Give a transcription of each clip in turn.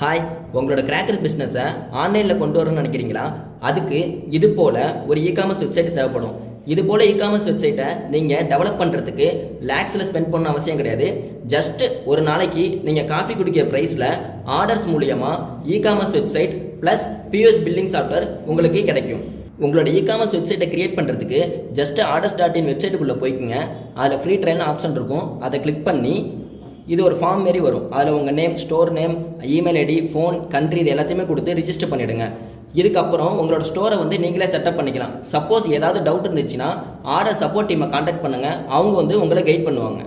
Hi, உங்களோட cracker பிஸ்னஸை ஆன்லைனில் கொண்டு வரணும்னு நினைக்கிறீங்களா? அதுக்கு இது போல் ஒரு இ-காமர்ஸ் வெப்சைட் தேவைப்படும். இது போல் இ-காமர்ஸ் வெப்சைட்டை நீங்கள் டெவலப் பண்ணுறதுக்கு லேக்ஸில் ஸ்பெண்ட் பண்ண அவசியம் கிடையாது. ஜஸ்ட் ஒரு நாளைக்கு நீங்கள் காஃபி குடிக்கிற ப்ரைஸில் ஆர்டர்ஸ் மூலியமாக e-commerce website plus PS billing software உங்களுக்கு கிடைக்கும். உங்களோட இ-காமர்ஸ் வெப்சைட்டை கிரியேட் பண்ணுறதுக்கு ஜஸ்ட் ஆர்டர்ஸ்.in வெப்சைட்டுக்குள்ளே போய்க்குங்க. அதில் ஃப்ரீ ட்ரையல் ஆப்ஷன் இருக்கும். அதை கிளிக் பண்ணி இது ஒரு ஃபார்ம் மாரி வரும். அதில் உங்கள் name, store name, email ID, phone, country இது எல்லாத்தையுமே கொடுத்து ரிஜிஸ்டர் பண்ணிவிடுங்க. இதுக்கப்புறம் உங்களோட ஸ்டோரை நீங்களே செட்டப் பண்ணிக்கலாம். சப்போஸ் ஏதாவது டவுட் இருந்துச்சுன்னா ஆர்டர் சப்போர்ட் டீமை கான்டாக்ட் பண்ணுங்கள். அவங்க உங்களை கைட் பண்ணுவாங்க.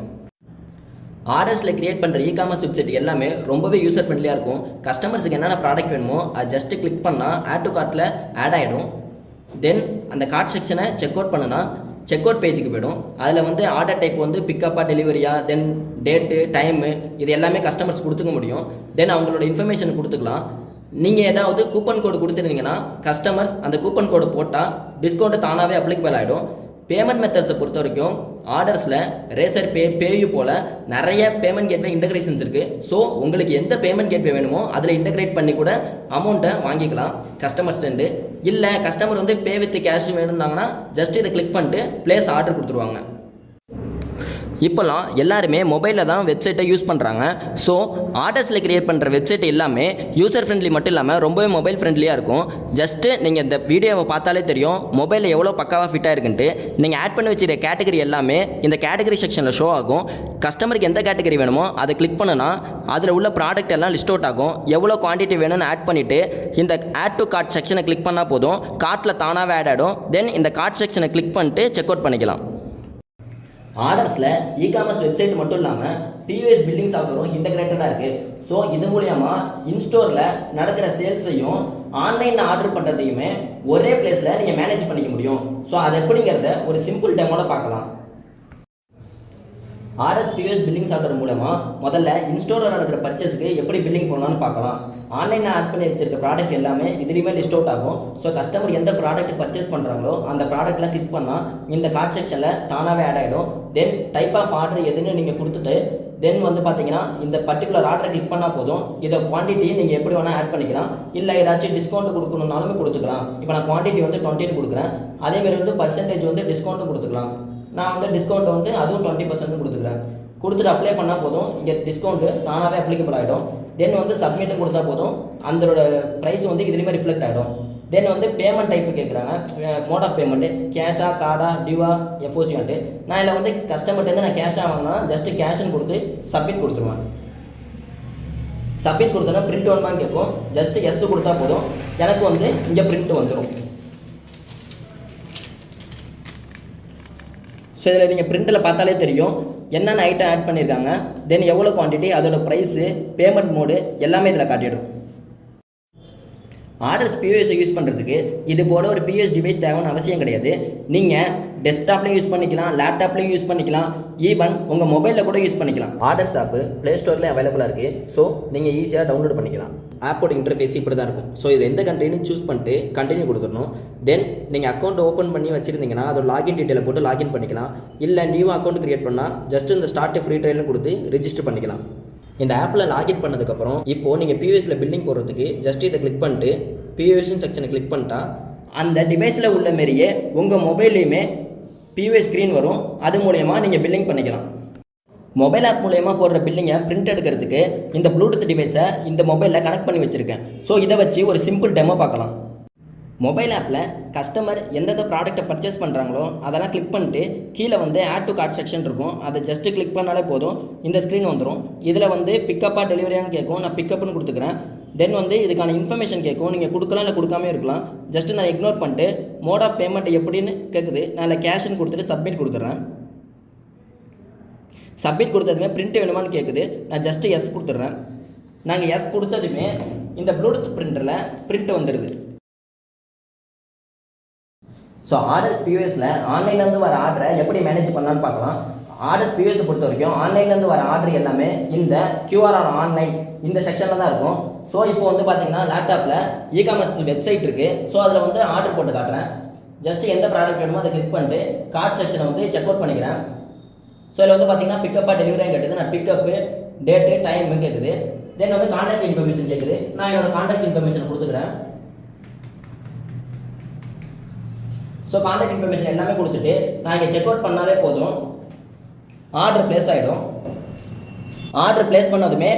ஆர்டர்ஸில் கிரியேட் பண்ணுற இ-காமர்ஸ் வெப்சைட் எல்லாமே ரொம்பவே யூசர் ஃப்ரெண்ட்லியாக இருக்கும். கஸ்டமர்ஸுக்கு என்னென்ன ப்ராடக்ட் வேணுமோ அது ஜஸ்ட்டு கிளிக் பண்ணால் ஆட் டு கார்ட்டில் ஆட் ஆகிடும். தென் அந்த கார்ட் செக்ஷனை செக் அவுட் பண்ணுனா செக் அவுட் பேஜுக்கு போய்டும். அதில் ஆர்டர் டைப் பிக்கப்பாக டெலிவரியா, தென் டேட்டு, டைமு இது எல்லாமே கஸ்டமர்ஸ் கொடுத்துக்க முடியும். தென் அவங்களோட இன்ஃபர்மேஷன் கொடுத்துக்கலாம். நீங்கள் ஏதாவது கூப்பன் கோடு கொடுத்துருந்தீங்கன்னா கஸ்டமர்ஸ் அந்த கூப்பன் கோடு போட்டால் டிஸ்கவுண்ட்டு தானாகவே அப்ளிகபிள் ஆகிடும். பேமெண்ட் மெத்தட்ஸை பொறுத்த வரைக்கும் ஆர்டர்ஸில் ரேசர் பே, பேயூ போல் நிறைய பேமெண்ட் கேட்வே இன்டகிரேஷன்ஸ் இருக்குது. ஸோ உங்களுக்கு எந்த பேமெண்ட் கேட்வே வேணுமோ அதில் இன்டகிரேட் பண்ணி கூட அமௌண்ட்டை வாங்கிக்கலாம் கஸ்டமர்ஸ்டேருந்து. இல்லை கஸ்டமர் பே வித் கேஷ் வேணும்னாங்கன்னா ஜஸ்ட் இதை கிளிக் பண்ணிட்டு ப்ளேஸ் ஆர்டர் கொடுத்துருவாங்க. இப்போலாம் எல்லாருமே மொபைலில் தான் வெப்சைட்டை யூஸ் பண்ணுறாங்க. ஸோ ஆர்டர்ஸில் கிரியேட் பண்ணுற வெப்சைட் எல்லாமே யூசர் ஃப்ரெண்ட்லி மட்டும் இல்லாமல் ரொம்பவே மொபைல் ஃப்ரெண்ட்லியாக இருக்கும். ஜஸ்ட்டு நீங்கள் இந்த வீடியோவை பார்த்தாலே தெரியும் மொபைலில் எவ்வளோ பக்காவாக ஃபிட்டாக இருக்குன்ட்டு. நீங்கள் ஆட் பண்ணி வச்சுருக்க கேட்டகரி எல்லாமே இந்த கேட்டகரி செக்ஷனில் ஷோ ஆகும். கஸ்டமருக்கு எந்த கேட்டகரி வேணுமோ அதை கிளிக் பண்ணுனா அதில் உள்ள ப்ராடக்ட் எல்லாம் லிஸ்ட் அவுட் ஆகும். எவ்வளோ குவான்டிட்டி வேணும்னு ஆட் பண்ணிவிட்டு இந்த ஆட் டு கார்ட் செக்ஷனை கிளிக் பண்ணால் போதும், கார்ட்டில் தானாகவே ஆட் ஆகிடும். தென் இந்த கார்ட் செக்ஷனை கிளிக் பண்ணிட்டு செக் அவுட் பண்ணிக்கலாம். ஆர்டர்ஸில் இ-காமர்ஸ் வெப்சைட் மட்டும் இல்லாமல் பிஎஸ் பில்லிங் சாஃப்ட்வேரும் இன்டகிரேட்டடாக இருக்குது. ஸோ இது மூலயமா இன்ஸ்டோரில் நடக்கிற சேல்ஸையும் ஆன்லைனில் ஆர்டர் பண்ணுறதையுமே ஒரே பிளேஸில் நீங்கள் மேனேஜ் பண்ணிக்க முடியும். ஸோ அது எப்படிங்கிறத ஒரு சிம்பிள் டெமோவில் பார்க்கலாம். ஆர்எஸ் பிஎஸ் பில்லிங் சாஃப்ட்வேர் மூலமாக முதல்ல இன்ஸ்டோரில் நடக்கிற பர்ச்சேஸ்க்கு எப்படி பில்லிங் பண்ணலான்னு பார்க்கலாம். ஆன்லைனில் ஆட் பண்ணி வச்சிருக்க ப்ராடக்ட் எல்லாமே இதுலேயுமே லிஸ்ட் அவுட் ஆகும். ஸோ கஸ்டமர் எந்த ப்ராடக்ட் பர்ச்சேஸ் பண்ணுறாங்களோ அந்த ப்ராடக்ட்லாம் கிளிக் பண்ணால் இந்த கார்ட் செக்ஷனில் தானாகவே ஆட் ஆகிடும். தென் டைப் ஆஃப் ஆர்டர் எதுன்னு நீங்கள் கொடுத்துட்டு தென் பார்த்தீங்கன்னா இந்த பர்டிகுலர் ஆர்டரை கிளிக் பண்ணால் போதும். இதை குவான்டிட்டியை நீங்கள் எப்படி வேணால் ஆட் பண்ணிக்கலாம். இல்லை ஏதாச்சும் டிஸ்கவுண்ட் கொடுக்கணுன்னாலுமே கொடுத்துக்கலாம். இப்போ நான் குவான்டிட்டி 20 கொடுக்குறேன். அதேமாதிரி பர்சன்டேஜ் டிஸ்கவுண்ட்டும் கொடுத்துக்கலாம். நான் டிஸ்கவுண்ட் அதுவும் 20% கொடுத்துக்கிறேன். கொடுத்துட்டு அப்ளை பண்ணால் போதும். இங்கே டிஸ்கவுண்ட்டு தானாகவே அப்ளிகபிள் ஆகிடும். தென் சப்மிட்டும் கொடுத்தா போதும், அதோட ப்ரைஸ் இதுலேயுமே ரிஃப்ளெக்ட் ஆகிடும். தென் பேமெண்ட் டைப்பு கேட்குறாங்க. மோட் ஆஃப் பேமெண்ட்டு கேஷா, கார்டா, டியூவா, எஃப்ஓசியான்ட்டு. நான் இதில் கஸ்டமர்கிட்ட நான் கேஷாக வாங்கினா ஜஸ்ட்டு கேஷ்ன்னு கொடுத்து சப்மிட் கொடுத்துருவேன். சப்மிட் கொடுத்தோன்னா பிரிண்ட் ஒன்றான்னு கேட்கும். ஜஸ்ட்டு எஸ் கொடுத்தா போதும், எனக்கு இங்கே பிரிண்ட் வந்துடும். ஸோ இதில் நீங்கள் பிரிண்டில் பார்த்தாலே தெரியும் என்னென்ன ஐட்டம் ஆட் பண்ணியிருக்காங்க, தென் எவ்வளோ குவான்டிட்டி, அதோட ப்ரைஸு, பேமெண்ட் மோடு எல்லாமே இதில் காட்டிடும். ஆர்டர்ஸ் பிஓஎஸை யூஸ் பண்ணுறதுக்கு இது போல் ஒரு பிஎஸ் டிவைஸ் தேவைன்னு அவசியம் கிடையாது. நீங்கள் டெஸ்க்டாப்லேயும் யூஸ் பண்ணிக்கலாம், லேப்டாப்லேயும் யூஸ் பண்ணிக்கலாம், ஈவன் உங்கள் மொபைலில் கூட யூஸ் பண்ணிக்கலாம். ஆர்டர்ஸ் ஆப்பு ப்ளே ஸ்டோர்லேயும் அவைலபிளாக இருக்குது. ஸோ நீங்கள் ஈஸியாக டவுன்லோட் பண்ணிக்கலாம். ஆப்போட இன்டர்ஃபேஸ் இப்படி தான் இருக்கும். ஸோ இதில் எந்த கண்ட்ரின்னு சூஸ் பண்ணிட்டு கண்டினியூ கொடுத்துடணும். தென் நீங்கள் அக்கௌண்ட் ஓப்பன் பண்ணி வச்சுருந்தீங்கன்னா அதோட லாகின் டீட்டெயிலை போட்டு லாகின் பண்ணிக்கலாம். இல்லை நியூ அக்கௌண்ட் க்ரியேட் பண்ணால் ஜஸ்ட் இந்த ஸ்டார்ட் ஃப்ரீ ட்ரையல்னு கொடுத்து ரிஜிஸ்டர் பண்ணிக்கலாம். இந்த ஆப்பில் லாகின் பண்ணதுக்கப்புறம் இப்போது நீங்கள் பிஓஎஸில் பில்லிங் போடுறதுக்கு ஜஸ்ட் இதை கிளிக் பண்ணிட்டு பிஓஎஸ்ன்னு செக்ஷனை கிளிக் பண்ணிட்டா அந்த டிவைஸில் உள்ள மாரியே உங்கள் மொபைல்லையுமே பிஓஎஸ் ஸ்க்ரீன் வரும். அது மூலயமா நீங்கள் பில்லிங் பண்ணிக்கலாம். மொபைல் ஆப் மூலயமா போடுற பில்லிங்கை பிரிண்ட் எடுக்கிறதுக்கு இந்த ப்ளூடூத் டிவைஸை இந்த மொபைலில் கனெக்ட் பண்ணி வச்சுருக்கேன். ஸோ இதை வச்சு ஒரு சிம்பிள் டெமோ பார்க்கலாம். மொபைல் ஆப்பில் கஸ்டமர் எந்தெந்த ப்ராடக்ட்டை பர்ச்சேஸ் பண்ணுறாங்களோ அதெல்லாம் கிளிக் பண்ணிட்டு கீழே ஆட் டு கார்ட் செக்ஷன் இருக்கும். அதை ஜஸ்ட்டு கிளிக் பண்ணாலே போதும், இந்த ஸ்க்ரீன் வந்துடும். இதில் பிக்கப்பாக டெலிவரியான்னு கேட்கும். நான் பிக்கப்னு கொடுத்துக்கிறேன். தென் இதுக்கான இன்ஃபர்மேஷன் கேட்கும். நீங்கள் கொடுக்கலாம் இல்லை கொடுக்காமே இருக்கலாம். ஜஸ்ட்டு நான் இக்னோர் பண்ணிட்டு மோட் ஆஃப் பேமெண்ட் எப்படின்னு கேட்குது. நான் இல்லை கேஷ்ன்னு கொடுத்துட்டு சப்மிட் கொடுத்துட்றேன். சப்மிட் கொடுத்ததுமே பிரிண்ட் வேணுமான்னு கேட்குது. நான் ஜஸ்ட்டு எஸ் கொடுத்துட்றேன். நாங்கள் எஸ் கொடுத்ததுமே இந்த ப்ளூடூத் பிரிண்டரில் பிரிண்ட் வந்துடுது. ஸோ ஆர்டர்ஸ் பிஓஎஸில் ஆன்லைன்லேருந்து வர ஆர்டரை எப்படி மேனேஜ் பண்ணலான்னு பார்க்கலாம். ஆர்டர்ஸ் பிஓஎஸை பொறுத்த வரைக்கும் ஆன்லைன்லேருந்து வர ஆர்டர் எல்லாமே இந்த QR ஆன்லைன் இந்த செக்ஷனில் தான் இருக்கும். ஸோ இப்போ பார்த்தீங்கன்னா லேப்டாப்பில் இ-காமர்ஸ் வெப்சைட் இருக்குது. ஸோ அதில் ஆர்டர் போட்டு காட்டுறேன். ஜஸ்ட்டு எந்த ப்ராடக்ட் வேணுமோ அதை கிளிக் பண்ணிட்டு கார்ட் செக்ஷனை செக் அவுட் பண்ணிக்கிறேன். ஸோ இதில் பார்த்தீங்கன்னா பிக்கப்பாக டெலிவரியாக கேட்டுது. நான் பிக்கப்பு, டேட்டு, டைம் கேட்குது. தென் வந்து கான்டாக்ட் இன்ஃபர்மேஷன் கேட்குது. நான் என்னோட கான்டாக்ட் இன்ஃபர்மேஷன் கொடுத்துக்கிறேன். ஸோ கான்டாக்ட் இன்ஃபர்மேஷன் எல்லாமே கொடுத்துட்டு நான் இங்கே செக் அவுட் பண்ணாலே போதும், ஆர்டர் பிளேஸ் ஆகிடும். ஆர்டர் பிளேஸ் பண்ணதுமே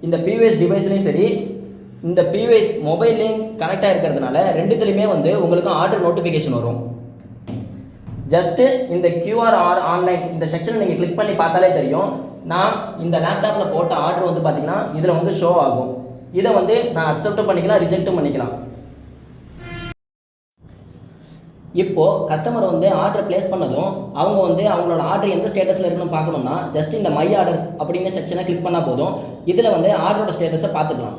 இந்த பிவிஎஸ் டிவைஸ்லையும் சரி, இந்த பிவிஎஸ் மொபைல்லையும் கனெக்ட் ஆகிருக்கிறதுனால ரெண்டுத்துலையுமே வந்து உங்களுக்கு ஆர்டர் நோட்டிஃபிகேஷன் வரும். ஜஸ்ட்டு இந்த QR ஆன்லைன் இந்த செக்ஷனை நீங்கள் கிளிக் பண்ணி பார்த்தாலே தெரியும். நான் இந்த லேப்டாப்பில் போட்ட ஆர்டர் வந்து பார்த்தீங்கன்னா இதில் வந்து ஷோ ஆகும். இதை வந்து நான் அக்செப்டும் பண்ணிக்கலாம், ரிஜெக்டும் பண்ணிக்கலாம். இப்போது கஸ்டமர் வந்து ஆர்டர் பிளேஸ் பண்ணதும் அவங்க வந்து அவங்களோட ஆர்டர் எந்த ஸ்டேட்டஸில் இருக்குன்னு பார்க்கணுன்னா ஜஸ்ட் இந்த மை ஆர்டர்ஸ் அப்படின்னு செக்ஷனை கிளிக் பண்ணால் போதும். இதில் வந்து ஆர்டரோட ஸ்டேட்டஸை பார்த்துக்கலாம்.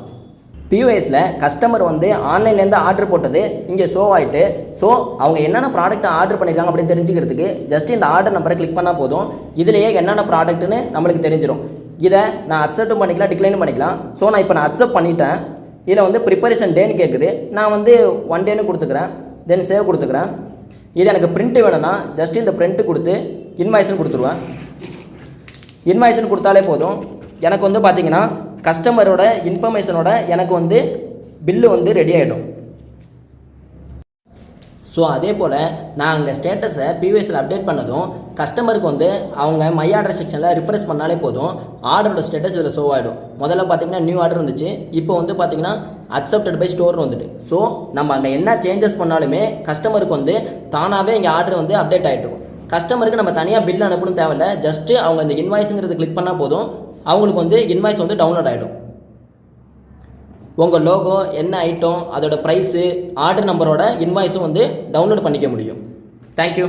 பியூஎஸில் கஸ்டமர் வந்து ஆன்லைன்லேருந்து ஆர்டர் போட்டது இங்கே ஷோ ஆகிட்டு, ஸோ அவங்க என்னென்ன ப்ராடக்ட் ஆர்டர் பண்ணியிருக்காங்க அப்படின்னு தெரிஞ்சுக்கிறதுக்கு ஜஸ்ட் இந்த ஆர்டர் நம்பரை கிளிக் பண்ணால் போதும். இதிலேயே என்னென்ன ப்ராடக்ட்னு நம்மளுக்கு தெரிஞ்சிடும். இதை நான் அக்செப்டும் பண்ணிக்கலாம், டிக்ளைனும் பண்ணிக்கலாம். ஸோ நான் இப்போ அக்செப்ட் பண்ணிட்டேன். இதில் வந்து ப்ரிப்பரேஷன் டேன்னு கேட்குது. நான் வந்து 1 டேன்னு கொடுத்துக்கிறேன். தென் சேவ் கொடுத்துக்கிறேன். இது எனக்கு பிரிண்ட்டு வேணும்னா ஜஸ்ட் இந்த பிரிண்ட்டு கொடுத்து இன்வாய்ஸ்னு கொடுத்துருவேன். இன்வாய்ஸ்னு கொடுத்தாலே போதும். எனக்கு வந்து பார்த்திங்கன்னா கஸ்டமரோட இன்ஃபர்மேஷனோட எனக்கு வந்து பில்லு வந்து ரெடி ஆகிடும். ஸோ அதே போல் நான் அங்கே ஸ்டேட்டஸை பிவிஎஸில் அப்டேட் பண்ணதும் கஸ்டமருக்கு வந்து அவங்க மை ஆர்டர் செக்ஷனில் ரிஃப்ரெஷ் பண்ணாலே போதும், ஆர்டரோட ஸ்டேட்டஸ் இதில் ஷோ ஆகிடும். முதல்ல பார்த்திங்கன்னா நியூ ஆர்டர் வந்துச்சு, இப்போ வந்து பார்த்திங்கன்னா அக்செப்டட் பை ஸ்டோர்னு வந்துட்டு. ஸோ நம்ம அங்கே என்ன சேஞ்சஸ் பண்ணாலுமே கஸ்டமருக்கு வந்து தானாகவே இங்கே ஆர்டர் வந்து அப்டேட் ஆகிட்ருக்கும். கஸ்டமருக்கு நம்ம தனியாக பில் அனுப்பணும் தேவையில்லை. ஜஸ்ட்டு அவங்க இந்த இன்வாய்ஸுங்கிறது கிளிக் பண்ணால் போதும், அவங்களுக்கு வந்து இன்வாய்ஸ் வந்து டவுன்லோட் ஆகிடும். உங்கள் லோகோ, என்ன ஐட்டம், அதோட ப்ரைஸு, ஆர்டர் நம்பரோட இன்வாய்ஸும் வந்து டவுன்லோட் பண்ணிக்க முடியும். தேங்க்யூ.